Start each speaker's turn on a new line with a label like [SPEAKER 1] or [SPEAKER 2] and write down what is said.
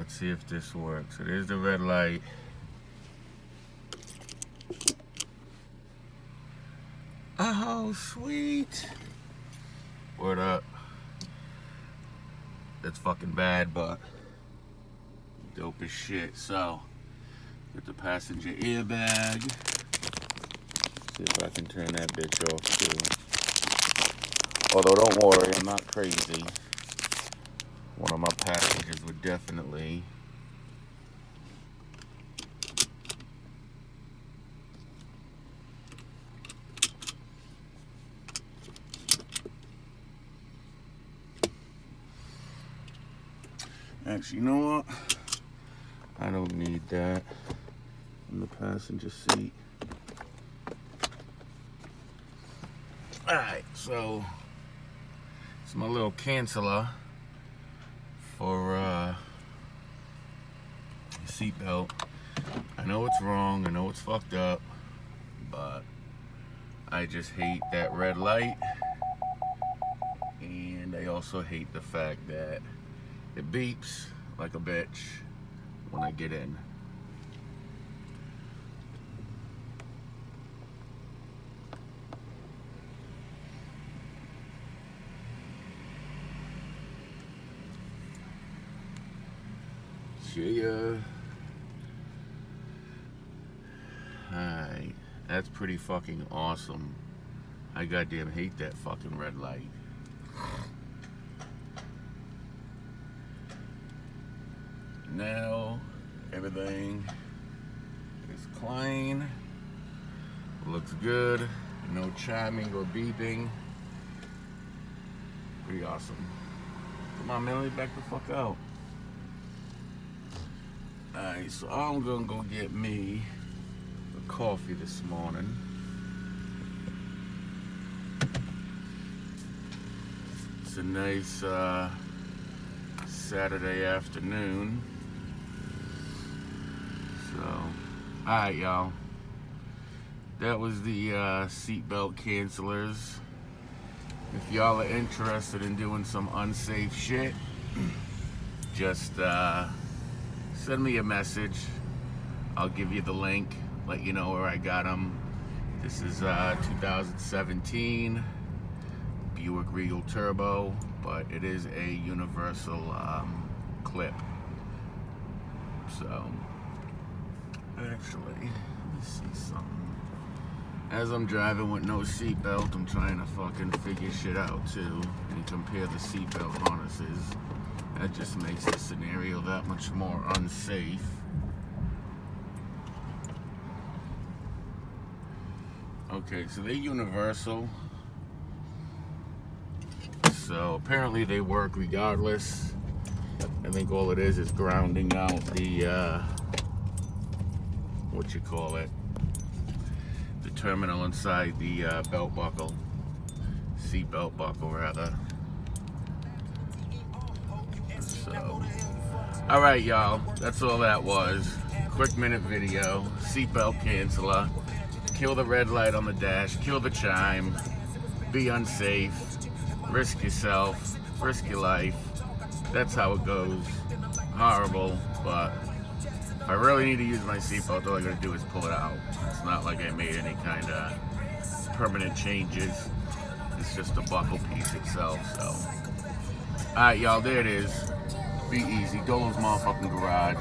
[SPEAKER 1] Let's see if this works. It is the red light. Oh, sweet. Word up. That's fucking bad, but dope as shit. So, get the passenger airbag. See if I can turn that bitch off too. Although, don't worry, I'm not crazy. One of my passengers would definitely. Actually, you know what? I don't need that in the passenger seat. Alright, so it's my little canceller for seatbelt. I know it's wrong, I know it's fucked up, but I just hate that red light, and I also hate the fact that it beeps like a bitch when I get in. Yeah. Alright, that's pretty fucking awesome. I goddamn hate that fucking red light. Now everything is clean, looks good, no chiming or beeping. Pretty awesome. Come on, man, let me back the fuck out. Alright, so I'm gonna go get me a coffee this morning. It's a nice Saturday afternoon. So, alright, y'all. That was the seatbelt cancelers. If y'all are interested in doing some unsafe shit, just send me a message. I'll give you the link, let you know where I got them. This is 2017 Buick Regal Turbo, but it is a universal clip. So, actually, let me see something. As I'm driving with no seatbelt, I'm trying to fucking figure shit out too, and compare the seatbelt harnesses. That just makes the scenario that much more unsafe. Okay, so they're universal. So apparently they work regardless. I think all it is grounding out the, what you call it, the terminal inside the belt buckle, seat belt buckle rather. So, all right, y'all, that's all that was. Quick minute video, seatbelt canceller, kill the red light on the dash, kill the chime, be unsafe, risk yourself, risk your life. That's how it goes. Horrible, but if I really need to use my seatbelt, all I gotta do is pull it out. It's not like I made any kind of permanent changes. It's just the buckle piece itself, so. All right, y'all, there it is. Be easy. Dolo's motherfucking garage.